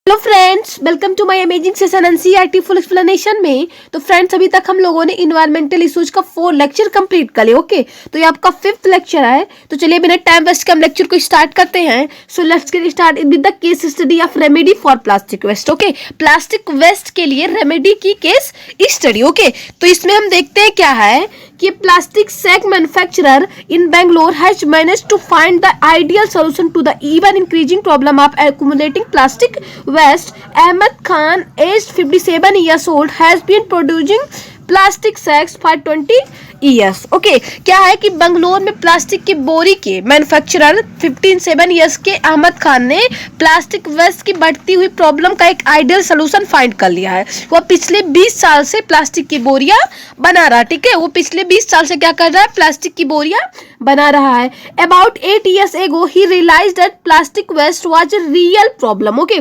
Hello friends, welcome to my amazing session NCERT full explanation में। तो friends, अभी तक हम लोगों ने इन्वायरमेंटल इश्यूज का 4 लेक्चर कंप्लीट कर लिया। ओके, तो ये आपका 5th लेक्चर है। तो चलिए बिना टाइम वेस्ट के हम लेक्चर को स्टार्ट करते हैं। So let's get start with the case study of remedy for plastic waste. Okay, plastic waste के लिए रेमेडी की केस स्टडी। ओके, तो इसमें हम देखते हैं क्या है कि plastic sack manufacturer in Bangalore has managed to find the ideal solution to the even increasing problem of accumulating plastic waste. Ahmed Khan, aged 57 years old, has been producing plastic sacks for 20 years. Okay, क्या है कि बंगलोर में plastic की बोरी के manufacturer 57 years के अहमद खान ने plastic waste की बढ़ती हुई प्रॉब्लम का एक आइडियल सोल्यूशन फाइंड कर लिया है। वो पिछले 20 साल से प्लास्टिक की बोरियां बना रहा है। ठीक है, वो पिछले 20 साल से क्या कर रहा है? प्लास्टिक की बोरियां बना रहा है। About 8 years ago he realized that plastic waste was a real problem. Okay,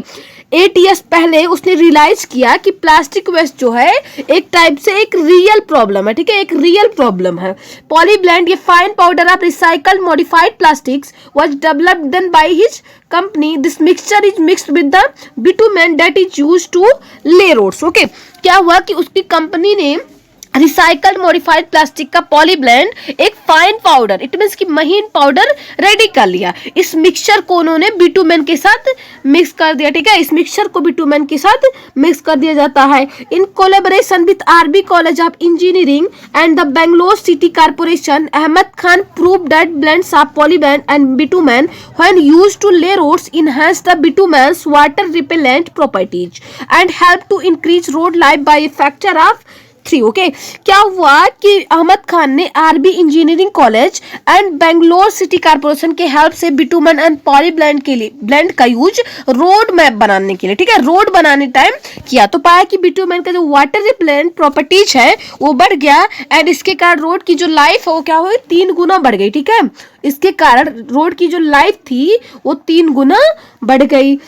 8 years पहले उसने रियलाइज किया कि प्लास्टिक वेस्ट जो है एक टाइप से एक रियल प्रॉब्लम है। ठीक है, एक रियल प्रॉब्लम है। पॉलीब्लेंड, ये fine powder of recycled modified plastics was developed then by his company. This mixture is mixed with the bitumen that is used to lay roads. Okay, क्या हुआ कि उसकी कंपनी ने रिसाइकल्ड मॉडिफाइड प्लास्टिक का polyblend, एक fine powder, it means की महीन powder ready कर लिया। इस मिक्सचर को उन्होंने बिटुमेन के साथ मिक्स कर दिया। ठीक है, इस मिक्सचर को बिटुमेन के साथ मिक्स कर दिया जाता है। In collaboration with RB college of engineering and the Bangalore city corporation, Ahmed Khan prove that blends of polyblend and bitumen when used to lay roads enhance the bitumen's water repellent properties and help to increase road life by a factor of 3. Okay, क्या हुआ कि अहमद खान ने RB engineering college and Bangalore city corporation के help से bitumen and polyblend के लिए blend का use road map बनाने के लिए, ठीक है, रोड बनाने टाइम किया। तो पाया कि बिटुमेन का जो वाटर रिपेलेंट प्रॉपर्टीज है वो बढ़ गया एंड इसके कारण रोड की जो लाइफ है वो क्या हुई? 3 गुना बढ़ गई। ठीक है, इसके कारण रोड की जो लाइफ थी वो 3 गुना बढ़ गई।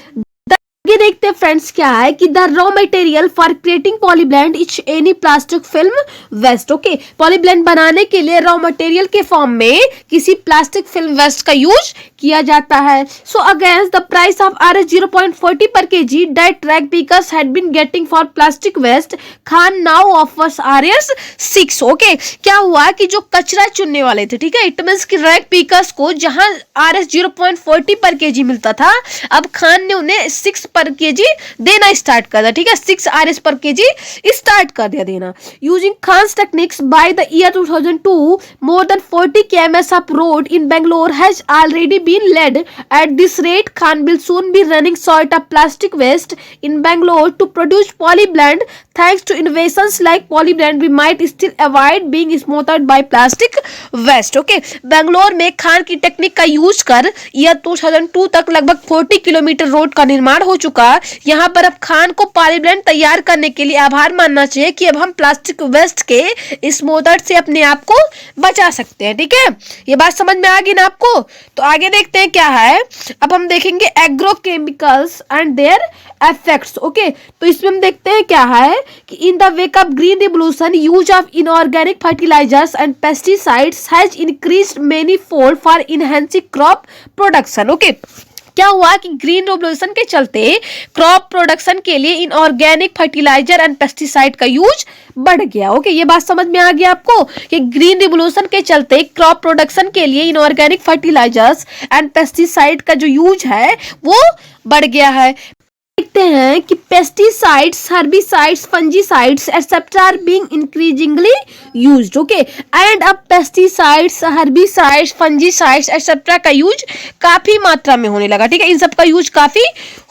ये देखते हैं फ्रेंड्स क्या है कि the raw material for creating polyblend is any plastic film waste. Okay, polyblend बनाने के लिए रॉ मटेरियल के फॉर्म में किसी प्लास्टिक फिल्म वेस्ट का यूज किया जाता है. So against the price of Rs 0.40 per kg that ragpickers had been getting for plastic waste, Khan now offers Rs 6. Okay, क्या हुआ कि जो कचरा चुनने वाले थे, ठीक है, इट मींस कि रैग पिकर्स को जहां Rs 0.40 per kg मिलता था, अब खान ने उन्हें 6 पर केजी देना स्टार्ट कर दिया. ठीक है, 6 Rs पर केजी स्टार्ट कर दिया देना. Using Khan's techniques by the year 2002, more than 40 kms of road in Bangalore has already been laid. At this rate Khan will soon be running short of plastic waste in Bangalore to produce polyblend. Thanks to innovations like polyblend we might still avoid being smothered by plastic waste. Okay, Bangalore में खान की technique का use कर year 2002 तक लगभग 40 kilometre road का निर्माण हो चुका. यहाँ पर अब खान को पॉलीब्लेंड तैयार करने के लिए आभार मानना चाहिए कि अब हम प्लास्टिक वेस्ट के स्मोथर्ड से अपने आप को बचा सकते हैं. ठीक है, ये बात समझ में आ गई ना आपको? तो आगे देखते हैं क्या है. अब हम देखेंगे agrochemicals and their effects. Okay, तो इसमें हम देखते हैं क्या है कि in the wake of green revolution use of inorganic fertilizers and pesticides has increased many fold for enhancing crop production. Okay, क्या हुआ कि ग्रीन रिवोल्यूशन के चलते क्रॉप प्रोडक्शन के लिए इनऑर्गेनिक फर्टिलाइजर एंड पेस्टिसाइड का यूज बढ़ गया. ओके, ये बात समझ में आ गया आपको कि ग्रीन रिवोल्यूशन के चलते क्रॉप प्रोडक्शन के लिए इनऑर्गेनिक फर्टिलाइजर्स एंड पेस्टिसाइड का जो यूज है वो बढ़ गया है. देखते हैं कि pesticides, herbicides, fungicides etcetera are being increasingly used. Okay, and अब पेस्टिसाइड्स, हर्बिसाइड्स, फंजीसाइड्स एक्सेट्रा का यूज काफी मात्रा में होने लगा. ठीक है, इन सब का यूज काफी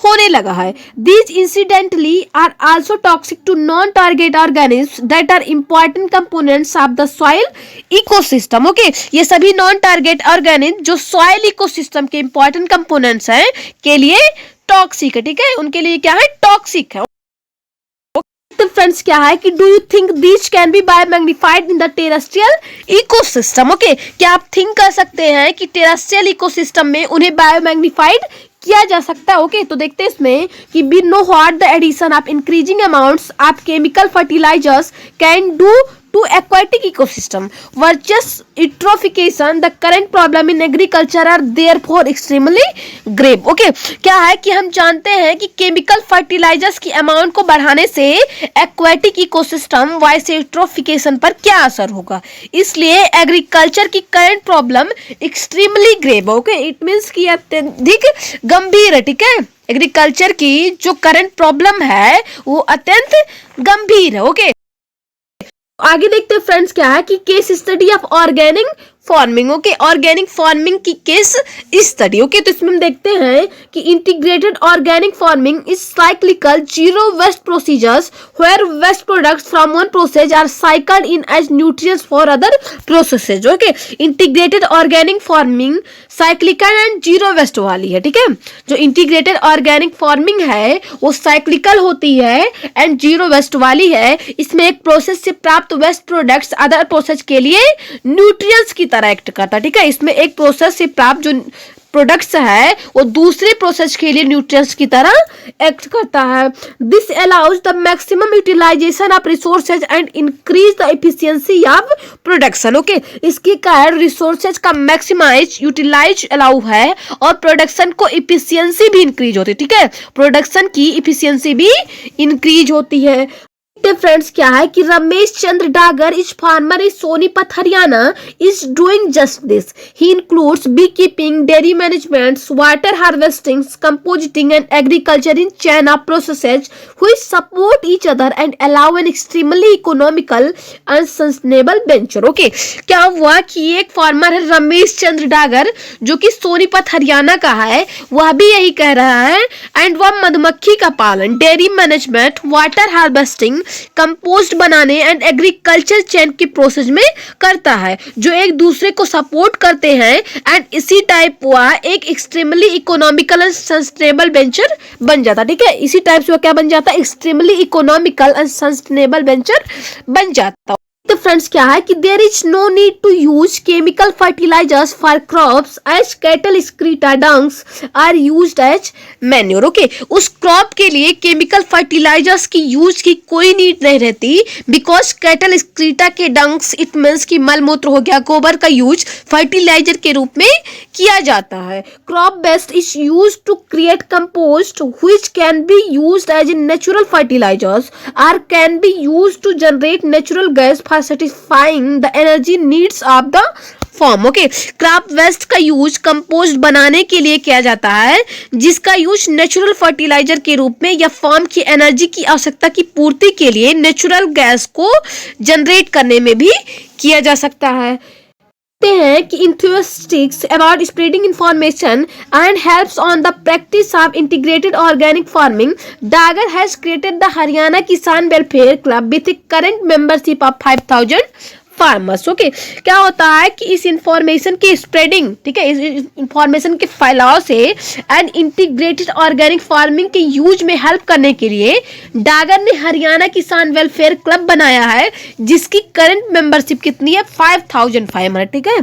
होने लगा है. These incidentally are also toxic to non target organisms that are important components of the soil ecosystem. Okay, ये सभी नॉन टारगेट ऑर्गेनिज्म जो सॉइल इकोसिस्टम के इंपॉर्टेंट कंपोनेंट्स हैं के लिए टॉक्सिक है. ठीक है, उनके लिए क्या है? टॉक्सिक है. तो फ्रेंड्स क्या है कि do you think this can be biomagnified in the terrestrial ecosystem. Okay, क्या आप थिंक कर सकते हैं कि टेरेस्ट्रियल इकोसिस्टम में उन्हें बायोमैग्निफाइड किया जा सकता है. ओके, तो देखते हैं इसमें कि we know what the addition of increasing amounts of chemical fertilizers can do to aquatic ecosystem versus eutrophication, the current problem in agriculture are therefore extremely grave. Okay क्या है कि हम जानते हैं कि केमिकल फर्टिलाइजर्स की अमाउंट को बढ़ाने से एक्वाटिक इकोसिस्टम वॉइस यूट्रोफिकेशन पर क्या असर होगा, इसलिए एग्रीकल्चर की current problem extremely grave. Okay it means कि अत्यधिक गंभीर है. ठीक है, एग्रीकल्चर की जो करंट प्रॉब्लम है वो अत्यंत गंभीर है. ओके आगे देखते हैं फ्रेंड्स क्या है कि case study of organic farming. Okay organic farming की केस स्टडी. ओके तो इसमें हम देखते हैं कि integrated organic farming is cyclical zero waste procedures where waste products from one process are cycled in as nutrients for other processes. Okay integrated organic farming cyclical and zero waste वाली है. ठीक है, जो इंटीग्रेटेड ऑर्गेनिक फार्मिंग है वो cyclical होती है and zero waste वाली है. इसमें एक प्रोसेस से प्राप्त वेस्ट प्रोडक्ट्स अदर प्रोसेस के लिए न्यूट्रिएंट्स की तरह एक्ट करता है. ठीक है, इसमें एक प्रोसेस से प्राप्त जो प्रोडक्ट्स है वो दूसरे प्रोसेस के लिए न्यूट्रिएंट्स की तरह एक्ट करता है. This allows the maximum utilization of resources and increase the efficiency of production. Okay इसके कारण रिसोर्सेज का मैक्सिमाइज यूटिलाइज अलाउ है और प्रोडक्शन को एफिशिएंसी भी इंक्रीज होती है. ठीक है, प्रोडक्शन की एफिशिएंसी भी इंक्रीज होती है. फ्रेंड्स क्या है कि Ramesh Chandra Dagar is farmer is Sonipat Haryana is doing just this. He includes bee keeping, dairy management, water harvesting, composting and agriculture in chain of processes which support each other and allow an extremely economical and sustainable venture. Okay क्या हुआ कि एक farmer है रमेश चंद्र डागर जो कि सोनीपत हरियाणा का है, वह भी यही कह रहा है एंड वह मधुमक्खी का पालन, dairy management, water harvesting, compost बनाने एंड एग्रीकल्चर चेन की प्रोसेस में करता है जो एक दूसरे को सपोर्ट करते हैं एंड इसी टाइप वह एक extremely economical and sustainable venture बन जाता. ठीक है, इसी टाइप से वह क्या बन जाता है, extremely economical and sustainable venture बन जाता. तो फ्रेंड्स क्या है कि there is no need to use chemical fertilizers for crops as cattle excreta dungs are used as manure. Okay उस क्रॉप के लिए केमिकल फर्टिलाइजर्स की यूज की कोई नीड नहीं रहती बिकॉज कैटल एक्सक्रीटा के डंग्स इट मींस की मलमूत्र हो गया, गोबर का यूज फर्टिलाइजर के रूप में किया जाता है. Crop waste is used to create compost which can be used as a natural fertilizers और can be used to generate natural gas satisfying the energy needs of the farm. Okay crop waste का use compost बनाने के लिए किया जाता है जिसका use natural fertiliser के रूप में या फॉर्म की एनर्जी की आवश्यकता की पूर्ति के लिए नेचुरल गैस को जनरेट करने में भी किया जा सकता है. हैं कि enthusiasts about spreading information and helps on the practice of integrated organic farming. Dagar has created the Haryana Kisan Welfare Club with a current membership of 5,000 farmers. Okay क्या होता है कि इस इंफॉर्मेशन की स्प्रेडिंग, ठीक है, इस इंफॉर्मेशन के फैलाव से एंड इंटीग्रेटेड ऑर्गेनिक फार्मिंग के यूज में हेल्प करने के लिए डागर ने हरियाणा किसान वेलफेयर क्लब बनाया है जिसकी करंट मेंबरशिप कितनी है 5,500. ठीक है,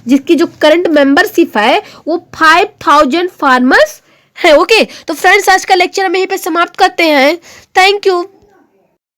जिसकी जो करंट मेंबरशिप है वो 5,000 फार्मर्स है. ओके तो फ्रेंड्स आज का लेक्चर हम यहीं पे समाप्त करते हैं. Thank you.